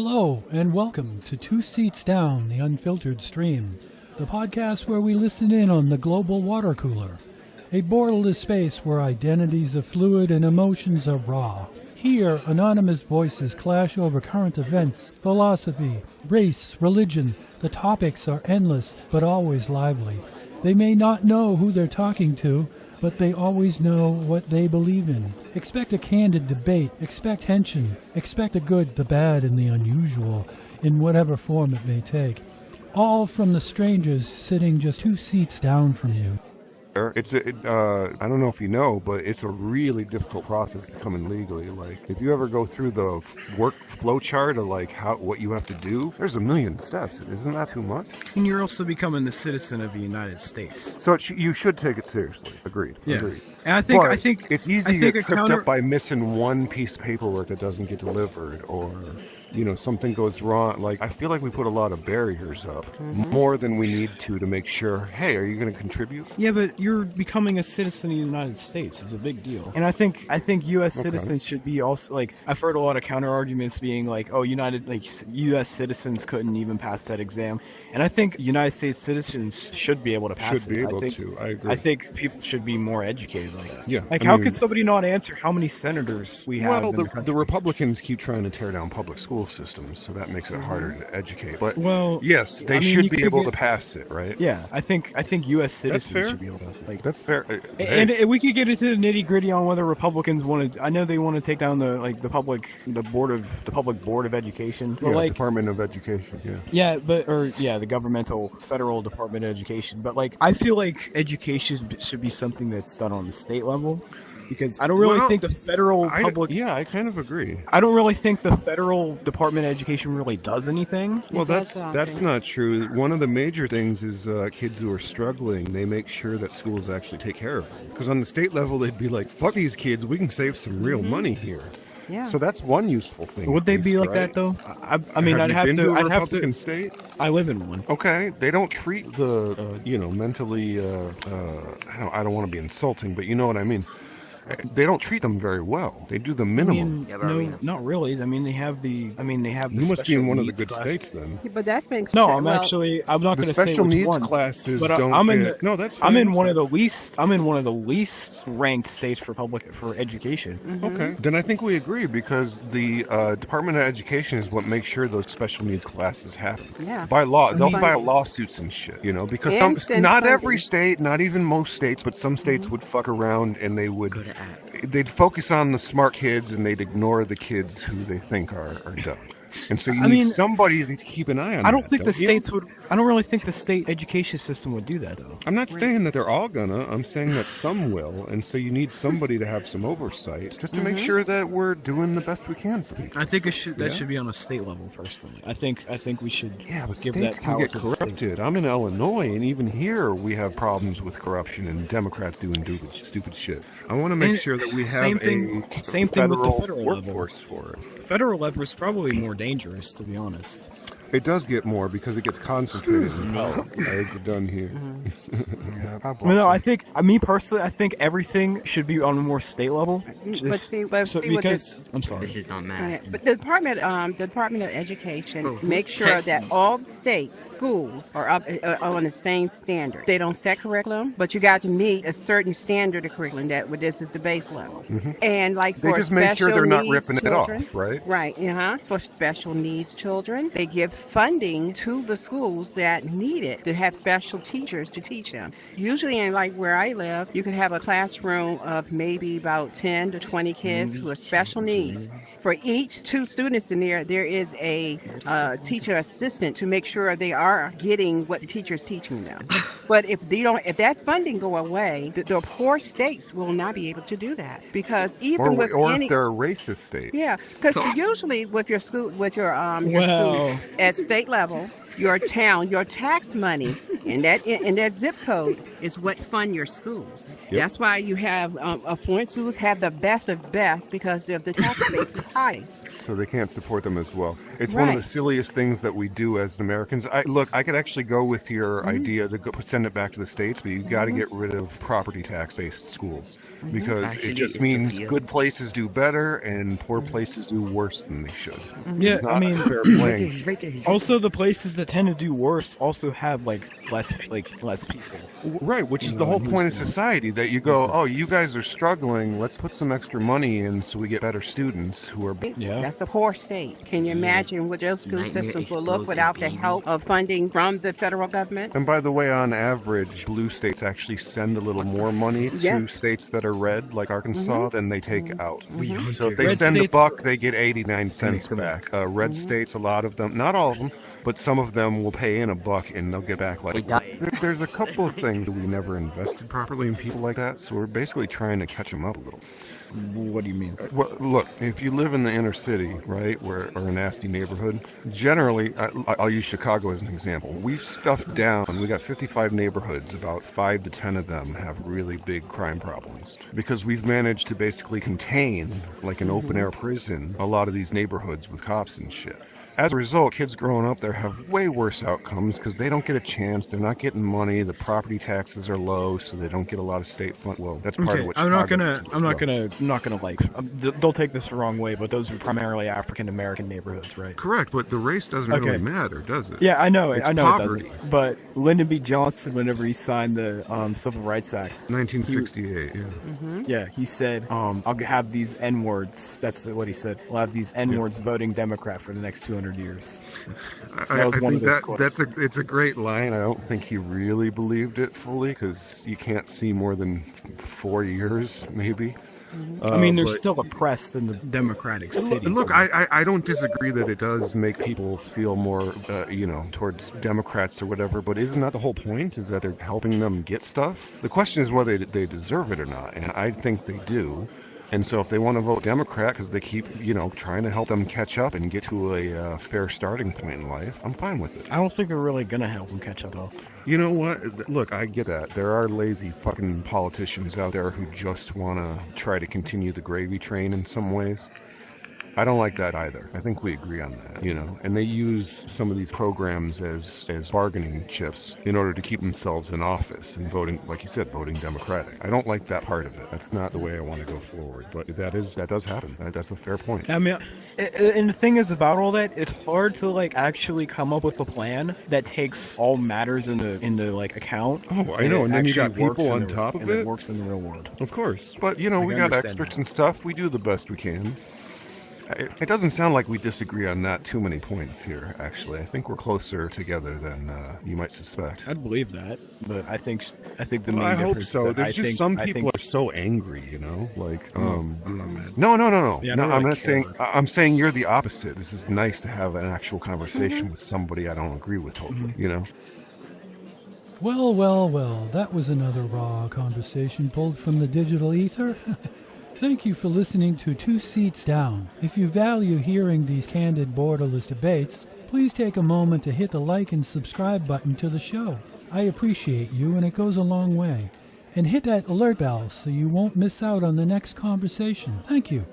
Hello, and welcome to Two Seats Down, the Unfiltered Stream, the podcast where we listen in on the global water cooler, a borderless space where identities are fluid and emotions are raw. Here, anonymous voices clash over current events, philosophy, race, religion. The topics are endless, but always lively. They may not know who they're talking to, but they always know what they believe in. Expect a candid debate, expect tension, expect the good, the bad, and the unusual, in whatever form it may take. All from the strangers sitting just 2 seats down from you. I don't know if you know, but it's a really difficult process to come in legally. Like, if you ever go through the work flow chart of what you have to do, there's a million steps. Isn't that too much? And you're also becoming a citizen of the United States. So you should take it seriously. Agreed. Yeah. Agreed. And I think it's easy to get tripped up by missing one piece of paperwork that doesn't get delivered, or something goes wrong. Like, I feel like we put a lot of barriers up, more than we need to make sure, hey, are you going to contribute? Yeah, but you're becoming a citizen of the United States. It's a big deal. And I think U.S. citizens should be also, like, I've heard a lot of counter arguments being like, oh, U.S. citizens couldn't even pass that exam. And I think United States citizens should be able to pass it. Should be able to. I agree. I think people should be more educated like that. Yeah. Like, how could somebody not answer how many senators we have in the country? The Republicans keep trying to tear down public school systems, so that makes it harder to educate. But, yes, they should be able to pass it, right? Yeah, I think U.S. citizens should be able to pass it. Like, that's fair. And we could get into the nitty gritty on whether Republicans want to. I know they want to take down the public board of education. Yeah, Department of Education. Yeah. Yeah, the governmental federal Department of Education. But I feel like education should be something that's done on the state level. Because I don't really think the federal public... Yeah, I kind of agree. I don't really think the federal Department of Education really does anything. Well, that's not true. One of the major things is kids who are struggling, they make sure that schools actually take care of them. Because on the state level, they'd be like, fuck these kids, we can save some real money here. Yeah. So that's one useful thing. Would they be like that, though? I mean, I'd have to... I'd Republican state? I live in one. Okay. They don't treat the, mentally... I don't want to be insulting, but you know what I mean. They don't treat them very well. They do the minimum. No, not really. I mean, they have the. You must be in one of the good states then. Yeah, but that's been. No, I'm not going to say special which needs one, classes but don't get. No, that's fine. I'm in one of the least ranked states for education. Mm-hmm. Okay, then I think we agree, because the Department of Education is what makes sure those special needs classes happen. Yeah. By law, they'll file lawsuits and shit. Because not every state, not even most states, but some states would fuck around and they would. They'd focus on the smart kids and they'd ignore the kids who they think are dumb. And so you need somebody to keep an eye on. I don't think the states would. I don't really think the state education system would do that, though. I'm not saying that they're all gonna. I'm saying that some will, and so you need somebody to have some oversight, just to make sure that we're doing the best we can for people. I think it should. That should be on a state level, personally. I think we should. Yeah, but give states that power can get to corrupted. I'm in Illinois, and even here we have problems with corruption and Democrats doing stupid shit. I want to make sure that we have same thing with the federal workforce level. for it. The federal level is probably more dangerous, to be honest. It does get more because it gets concentrated in power. We're done here. I think, me personally, I think everything should be on a more state level. I'm sorry. This is not math. But the Department of Education makes sure that all the states, schools are on the same standard. They don't set curriculum, but you got to meet a certain standard of curriculum. This is the base level. And they just make sure they're not ripping it off, right? Right. For special needs children, they give funding to the schools that need it to have special teachers to teach them. Usually in where I live, you could have a classroom of maybe about 10 to 20 kids who are special needs. For each 2 students in there is a teacher assistant to make sure they are getting what the teacher is teaching them. But if that funding go away, the poor states will not be able to do that, because if they're a racist state. Yeah, because usually with your schools at state level, your town, your tax money, and that zip code is what fund your schools. Yep. That's why you have affluent schools have the best of best because of the tax base is highest. So they can't support them as well. It's Right. one of the silliest things that we do as Americans. I could actually go with your idea to send it back to the states, but you got to get rid of property tax-based schools because Actually, it just it's means Sophia. good places do better and poor places do worse than they should. Yeah, It's not I mean, a fair He's right there. playing. He's right there. He's also the places that tend to do worse also have less people. Right, which is the whole point of society, that you go, oh, you guys are struggling, let's put some extra money in so we get better students who are... Yeah. That's a poor state. Can you imagine what those school Nightmare systems will look explosion, without the baby. help of funding from the federal government? And by the way, on average, blue states actually send a little more money to Yes. states that are red, like Arkansas, than they take out. We So if they Red send states- a buck, they get 89 cents back. Red states, a lot of them, not all of them, but some of them will pay in a buck and they'll get back like... There's a couple of things that we never invested properly in people like that, so we're basically trying to catch them up a little. What do you mean? Well, look, if you live in the inner city, right, or a nasty neighborhood, generally, I'll use Chicago as an example. We've stuffed down, we got 55 neighborhoods, about 5 to 10 of them have really big crime problems. Because we've managed to basically contain, like an open-air prison, a lot of these neighborhoods with cops and shit. As a result, kids growing up there have way worse outcomes because they don't get a chance. They're not getting money. The property taxes are low, so they don't get a lot of state fund. Well, that's part of what I'm not Chicago gonna, does. don't take this the wrong way, but those are primarily African American neighborhoods, right? Correct, but the race doesn't Okay. really matter, does it? Yeah, I know it. It's I know poverty. it doesn't. But Lyndon B. Johnson, whenever he signed the Civil Rights Act, 1968, yeah. yeah, he said, "I'll have these N-words." That's what he said. "We'll have these N-words voting Democrat for the next 200 years." I was one think of those quotes. it's a great line. I don't think he really believed it fully because you can't see more than 4 years, maybe. I mean, they're but- still oppressed in the Democratic cities. Look, I don't disagree that it does make people feel more, towards Democrats or whatever, but isn't that the whole point, is that they're helping them get stuff? The question is whether they deserve it or not, and I think they do. And so if they want to vote Democrat because they keep, trying to help them catch up and get to a fair starting point in life, I'm fine with it. I don't think they're really gonna help them catch up, though. You know what? Look, I get that. There are lazy fucking politicians out there who just want to try to continue the gravy train in some ways. I don't like that either. I think we agree on that, and they use some of these programs as bargaining chips in order to keep themselves in office and voting, like you said, voting Democratic. I don't like that part of it. That's not the way I want to go forward, but that does happen. That's a fair point. I mean, and the thing is about all that, it's hard to actually come up with a plan that takes all matters into account. Oh, I know, and then you got actually works people in on the- top of and it. works in the real world. Of course. But, we can got understand experts that. and stuff. We do the best we can. It doesn't sound like we disagree on that too many points here, actually. I think we're closer together than you might suspect. I'd believe that, but I think the main I hope difference so. that There's I just think- some I people think- are so angry, Like, I'm not mad. No. Yeah, I No, don't I'm really not saying. care. I'm saying you're the opposite. This is nice to have an actual conversation with somebody I don't agree with. Hopefully, Well, well, well, that was another raw conversation pulled from the digital ether. Thank you for listening to Two Seats Down. If you value hearing these candid borderless debates, please take a moment to hit the like and subscribe button to the show. I appreciate you and it goes a long way. And hit that alert bell so you won't miss out on the next conversation. Thank you.